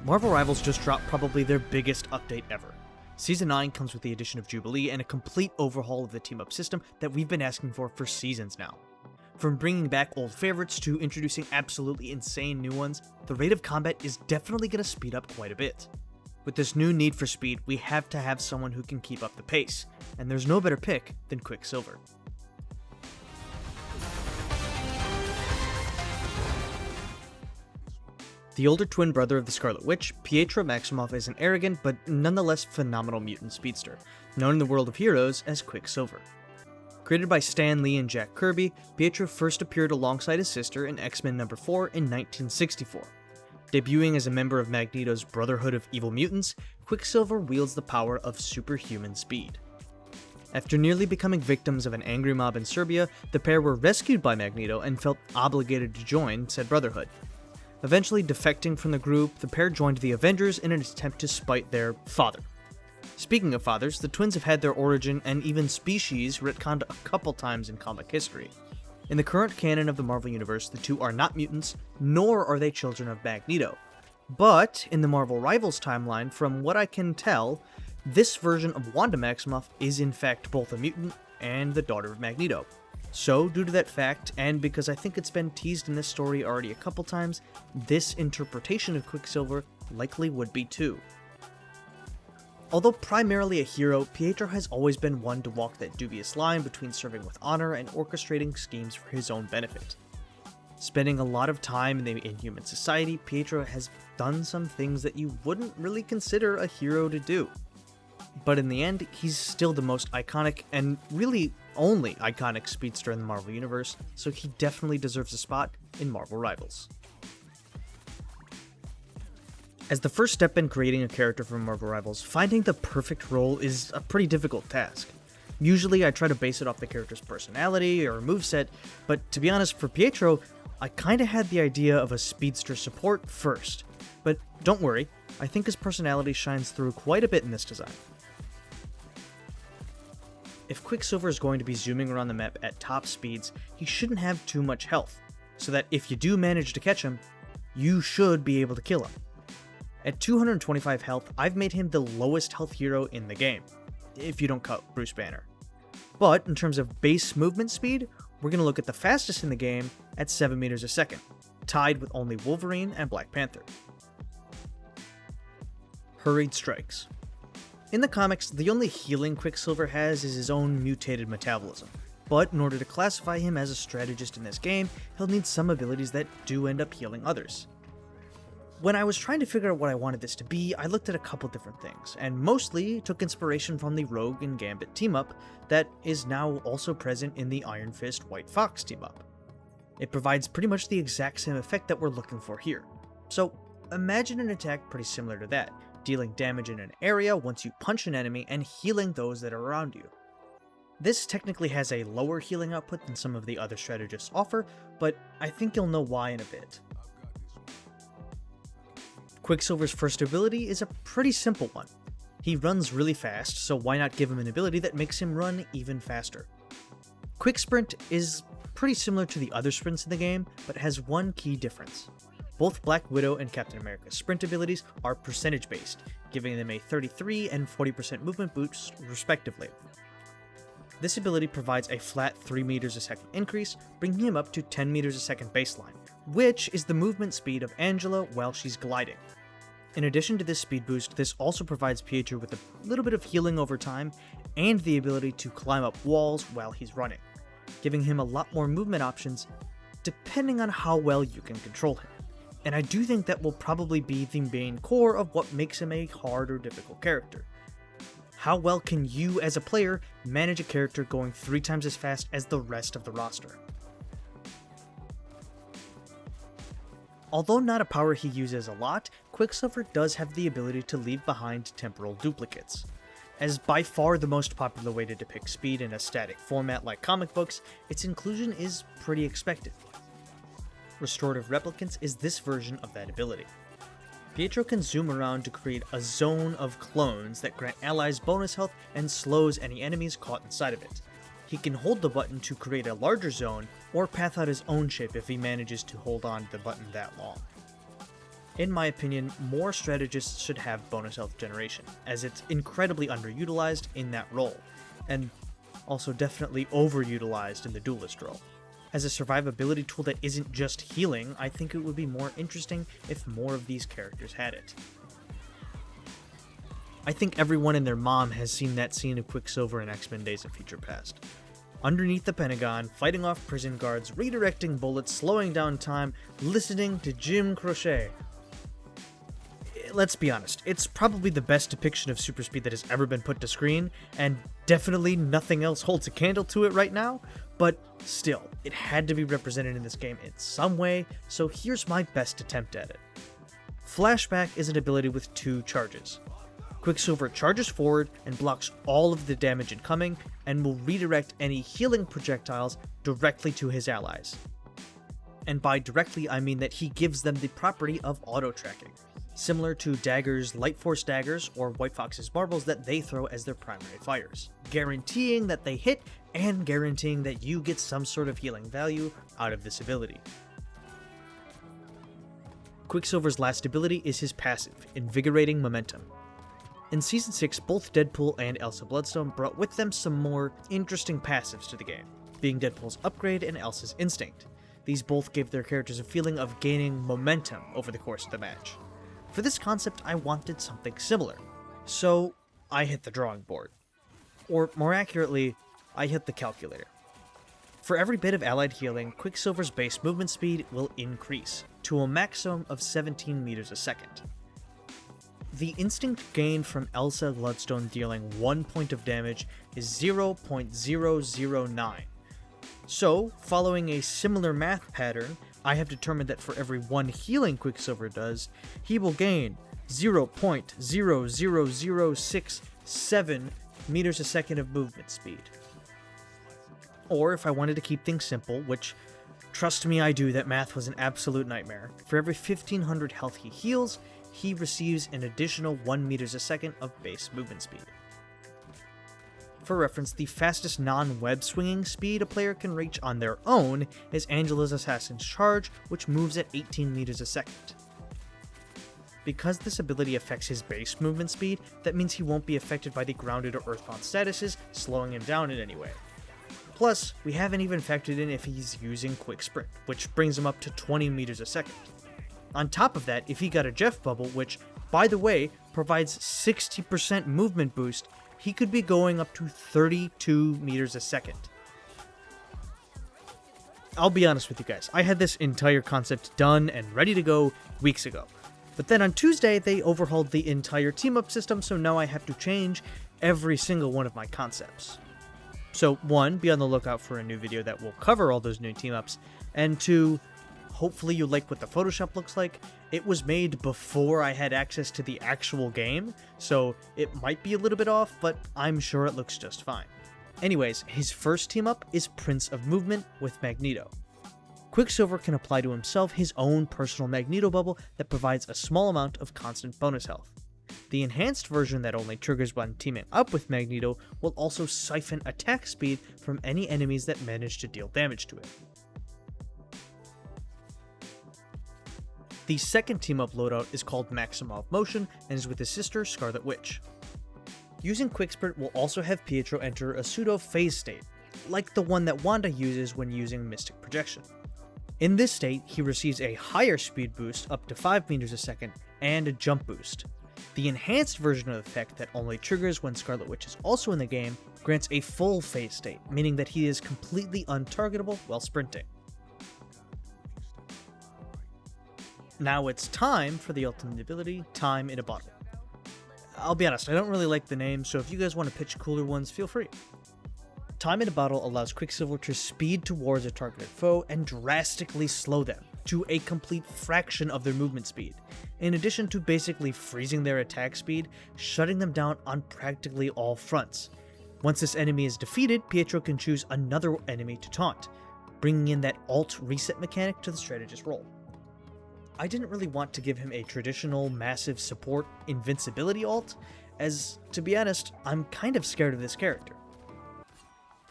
Marvel Rivals just dropped probably their biggest update ever. Season 9 comes with the addition of Jubilee and a complete overhaul of the team-up system that we've been asking for seasons now. From bringing back old favorites to introducing absolutely insane new ones, the rate of combat is definitely going to speed up quite a bit. With this new need for speed, we have to have someone who can keep up the pace, and there's no better pick than Quicksilver. The older twin brother of the Scarlet Witch, Pietro Maximoff is an arrogant but nonetheless phenomenal mutant speedster, known in the world of heroes as Quicksilver. Created by Stan Lee and Jack Kirby, Pietro first appeared alongside his sister in X-Men number 4 in 1964. Debuting as a member of Magneto's Brotherhood of Evil Mutants, Quicksilver wields the power of superhuman speed. After nearly becoming victims of an angry mob in Serbia, the pair were rescued by Magneto and felt obligated to join said Brotherhood. Eventually defecting from the group, the pair joined the Avengers in an attempt to spite their father. Speaking of fathers, the twins have had their origin and even species retconned a couple times in comic history. In the current canon of the Marvel Universe, the two are not mutants, nor are they children of Magneto. But in the Marvel Rivals timeline, from what I can tell, this version of Wanda Maximoff is in fact both a mutant and the daughter of Magneto. So, due to that fact, and because I think it's been teased in this story already a couple times, this interpretation of Quicksilver likely would be too. Although primarily a hero, Pietro has always been one to walk that dubious line between serving with honor and orchestrating schemes for his own benefit. Spending a lot of time in the Inhuman Society, Pietro has done some things that you wouldn't really consider a hero to do. But in the end, he's still the most iconic and really only iconic speedster in the Marvel Universe, so he definitely deserves a spot in Marvel Rivals. As the first step in creating a character for Marvel Rivals, finding the perfect role is a pretty difficult task. Usually I try to base it off the character's personality or moveset, but to be honest, for Pietro, I kinda had the idea of a speedster support first. But don't worry, I think his personality shines through quite a bit in this design. If Quicksilver is going to be zooming around the map at top speeds, he shouldn't have too much health, so that if you do manage to catch him, you should be able to kill him. At 225 health, I've made him the lowest health hero in the game, if you don't count Bruce Banner. But in terms of base movement speed, we're going to look at the fastest in the game at 7 meters a second, tied with only Wolverine and Black Panther. Hurried Strikes. In the comics, the only healing Quicksilver has is his own mutated metabolism, but in order to classify him as a strategist in this game, he'll need some abilities that do end up healing others. When I was trying to figure out what I wanted this to be, I looked at a couple different things, and mostly took inspiration from the Rogue and Gambit team-up that is now also present in the Iron Fist White Fox team-up. It provides pretty much the exact same effect that we're looking for here. So imagine an attack pretty similar to that, dealing damage in an area once you punch an enemy and healing those that are around you. This technically has a lower healing output than some of the other strategists offer, but I think you'll know why in a bit. Quicksilver's first ability is a pretty simple one. He runs really fast, so why not give him an ability that makes him run even faster? Quick Sprint is pretty similar to the other sprints in the game, but has one key difference. Both Black Widow and Captain America's sprint abilities are percentage-based, giving them a 33 and 40% movement boost respectively. This ability provides a flat 3 meters a second increase, bringing him up to 10 meters a second baseline, which is the movement speed of Angela while she's gliding. In addition to this speed boost, this also provides Pietro with a little bit of healing over time, and the ability to climb up walls while he's running, giving him a lot more movement options depending on how well you can control him. And I do think that will probably be the main core of what makes him a hard or difficult character. How well can you as a player manage a character going 3 times as fast as the rest of the roster? Although not a power he uses a lot, Quicksilver does have the ability to leave behind temporal duplicates. As by far the most popular way to depict speed in a static format like comic books, its inclusion is pretty expected. Restorative Replicants is this version of that ability. Pietro can zoom around to create a zone of clones that grant allies bonus health and slows any enemies caught inside of it. he can hold the button to create a larger zone, or path out his own shape if he manages to hold on to the button that long. In my opinion, more strategists should have bonus health generation, as it's incredibly underutilized in that role, and also definitely overutilized in the duelist role. As a survivability tool that isn't just healing, I think it would be more interesting if more of these characters had it. I think everyone and their mom has seen that scene of Quicksilver in X-Men Days of Future Past. Underneath the Pentagon, fighting off prison guards, redirecting bullets, slowing down time, listening to Jim Croce. Let's be honest, it's probably the best depiction of super speed that has ever been put to screen, and definitely nothing else holds a candle to it right now, but still, it had to be represented in this game in some way, so here's my best attempt at it. Flashback is an ability with 2 charges. Quicksilver charges forward and blocks all of the damage incoming, and will redirect any healing projectiles directly to his allies. And by directly, I mean that he gives them the property of auto-tracking, similar to Dagger's Light Force daggers or White Fox's marbles that they throw as their primary fires, guaranteeing that they hit and guaranteeing that you get some sort of healing value out of this ability. Quicksilver's last ability is his passive, Invigorating Momentum. In Season 6, both Deadpool and Elsa Bloodstone brought with them some more interesting passives to the game, being Deadpool's Upgrade and Elsa's Instinct. These both gave their characters a feeling of gaining momentum over the course of the match. For this concept, I wanted something similar, so I hit the drawing board. Or more accurately, I hit the calculator. For every bit of allied healing, Quicksilver's base movement speed will increase to a maximum of 17 meters a second. The instinct gained from Elsa Bloodstone dealing 1 point of damage is 0.009. So, following a similar math pattern, I have determined that for every 1 healing Quicksilver does, he will gain 0.00067 meters a second of movement speed. Or if I wanted to keep things simple, which, trust me I do, that math was an absolute nightmare, for every 1500 health he heals, he receives an additional 1 meters a second of base movement speed. For reference, the fastest non-web swinging speed a player can reach on their own is Angela's Assassin's Charge, which moves at 18 meters a second. Because this ability affects his base movement speed, that means he won't be affected by the grounded or earthbound statuses, slowing him down in any way. Plus, we haven't even factored in if he's using Quick Sprint, which brings him up to 20 meters a second. On top of that, if he got a Jeff Bubble, which, by the way, provides 60% movement boost, he could be going up to 32 meters a second. I'll be honest with you guys, I had this entire concept done and ready to go weeks ago. But then on Tuesday, they overhauled the entire team-up system, so now I have to change every single one of my concepts. So 1, be on the lookout for a new video that will cover all those new team-ups, and 2, hopefully you like what the Photoshop looks like. It was made before I had access to the actual game, so it might be a little bit off, but I'm sure it looks just fine. Anyways, his first team-up is Prince of Movement with Magneto. Quicksilver can apply to himself his own personal Magneto bubble that provides a small amount of constant bonus health. The enhanced version that only triggers when teaming up with Magneto will also siphon attack speed from any enemies that manage to deal damage to it. The second team-up loadout is called Maximov Motion and is with his sister Scarlet Witch. Using Quick Sprint will also have Pietro enter a pseudo phase state, like the one that Wanda uses when using Mystic Projection. In this state, he receives a higher speed boost up to 5 meters a second and a jump boost. The enhanced version of the effect that only triggers when Scarlet Witch is also in the game grants a full phase state, meaning that he is completely untargetable while sprinting. Now it's time for the ultimate ability, Time in a Bottle. I'll be honest, I don't really like the name, so if you guys want to pitch cooler ones, feel free. Time in a Bottle allows Quicksilver to speed towards a targeted foe and drastically slow them to a complete fraction of their movement speed, in addition to basically freezing their attack speed, shutting them down on practically all fronts. Once this enemy is defeated, Pietro can choose another enemy to taunt, bringing in that alt reset mechanic to the strategist role. I didn't really want to give him a traditional massive support invincibility alt, as, to be honest, I'm kind of scared of this character.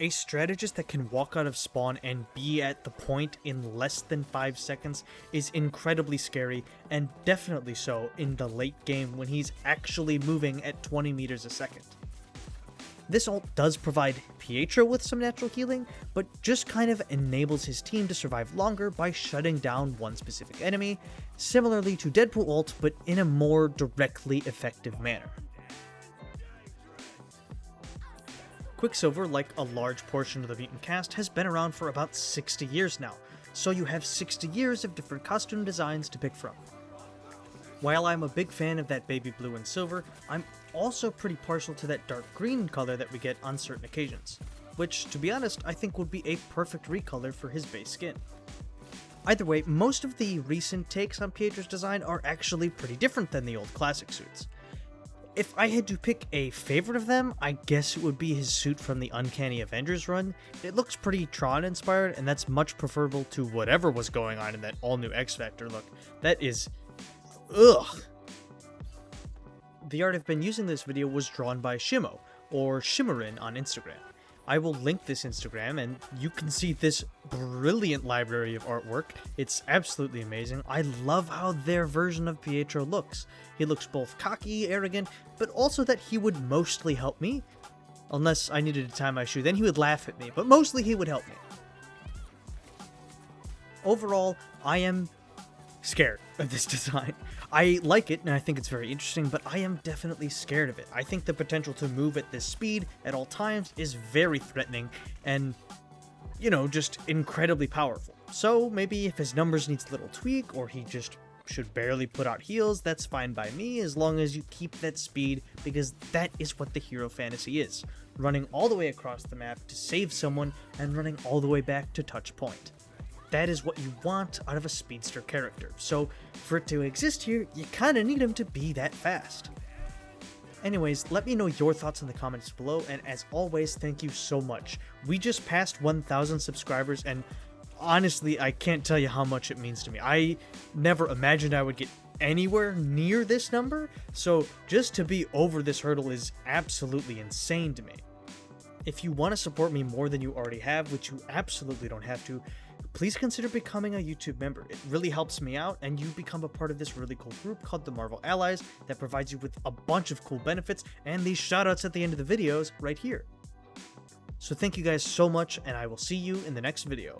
A strategist that can walk out of spawn and be at the point in less than 5 seconds is incredibly scary, and definitely so in the late game when he's actually moving at 20 meters a second. This ult does provide Pietro with some natural healing, but just kind of enables his team to survive longer by shutting down one specific enemy, similarly to Deadpool ult, but in a more directly effective manner. Quicksilver, like a large portion of the Mutant cast, has been around for about 60 years now, so you have 60 years of different costume designs to pick from. While I'm a big fan of that baby blue and silver, I'm also pretty partial to that dark green color that we get on certain occasions, which, to be honest, I think would be a perfect recolor for his base skin. Either way, most of the recent takes on Pietro's design are actually pretty different than the old classic suits. If I had to pick a favorite of them, I guess it would be his suit from the Uncanny Avengers run. It looks pretty Tron inspired, and that's much preferable to whatever was going on in that all-new X-Factor look. That is... ugh! The art I've been using in this video was drawn by Shimo, or Shimmerin on Instagram. I will link this Instagram, and you can see this brilliant library of artwork. It's absolutely amazing. I love how their version of Pietro looks. He looks both cocky, arrogant, but also that he would mostly help me. Unless I needed to tie my shoe, then he would laugh at me, but mostly he would help me. Overall, I am scared of this design. I like it and I think it's very interesting, but I am definitely scared of it. I think the potential to move at this speed at all times is very threatening and, you know, just incredibly powerful. So maybe if his numbers needs a little tweak, or he just should barely put out heals, that's fine by me, as long as you keep that speed, because that is what the hero fantasy is. Running all the way across the map to save someone and running all the way back to touch point. That is what you want out of a speedster character, so for it to exist here, you kinda need him to be that fast. Anyways, let me know your thoughts in the comments below, and as always, thank you so much. We just passed 1,000 subscribers, and honestly, I can't tell you how much it means to me. I never imagined I would get anywhere near this number, so just to be over this hurdle is absolutely insane to me. If you want to support me more than you already have, which you absolutely don't have to, please consider becoming a YouTube member. It really helps me out, and you become a part of this really cool group called the Marvel Allies that provides you with a bunch of cool benefits and these shoutouts at the end of the videos right here. So thank you guys so much, and I will see you in the next video.